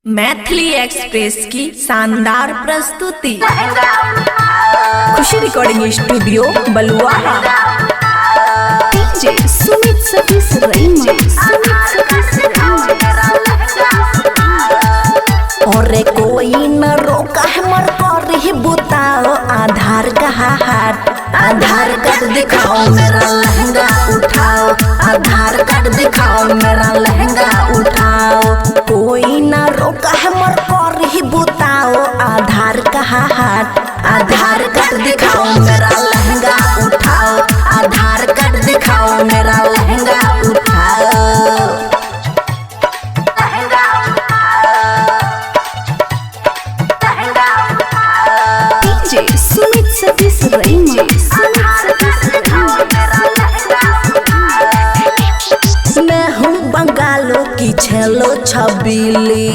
Maithili express की शानदार प्रस्तुति खुशी रिकॉर्डिंग स्टूडियो बलुआ। डीजे सुमित सतीश रईमा और कोई न रोका है मर कर ही बुताओ आधार का हाथ। आधार कार्ड दिखाओ मेरा लहंगा उठाओ, आधार कार्ड दिखाओ मेरा लहंगा उठाओ। कोई न रोका है मर कर ही बुताओ आधार का हाथ। आधार कार्ड दिखाओ मेरा लहंगा उठाओ, आधार कार्ड दिखाओ मेरा लहंगा उठाओ। डीजे सुमित सतीश रईमा मैं हूँ बंगालों की छेलो छबीली,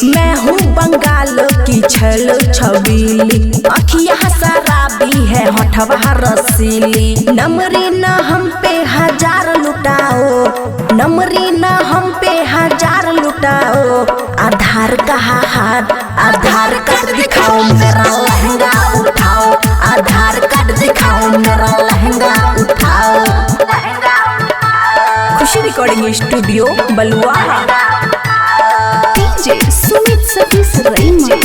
मैं हूँ बंगालों की छेलो छबीली। अखियाँ शराबी है होठवा रसीली। नमरी न हम पे हजार लुटाओ, नमरी न हम पे हजार लुटाओ। आधार का हाथ, आधार कार्ड दिखाओ मेरा लहंगा उठाओ, आधार कार्ड दिखाओ मेरा लहंगा उठाओ। खुशी रिकॉर्डिंग स्टूडियो बलुआ। डीजे सुमित सतीश रईमा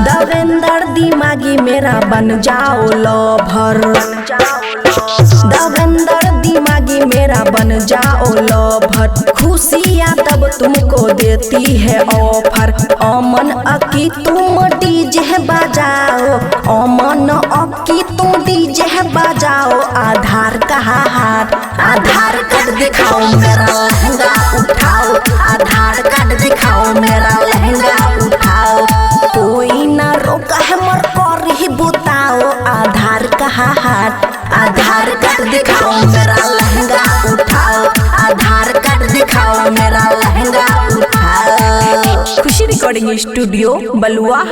देवेंद्र दिमागी मेरा बन जाओ लवर, देवेंद्र दिमागी मेरा बन जाओ लवर। खुशियाँ तब तुमको देती है ऑफर। अमन अकी तुम डीजे बजाओ, अमन अकी तुम डीजे बजाओ। आधार का हाथ, आधार कार्ड दिखाओ मेरा लहंगा उठाओ, आधार कार्ड दिखाओ मेरा लहंगा उठाओ। कोई ना रोका है मर कर ही बुताओ आधार का हाथ। आधार कार्ड दिखाओ मेरा लहंगा उठाओ, आधार कार्ड दिखाओ मेरा लहंगा उठाओ। खुशी रिकॉर्डिंग स्टूडियो बलुआ।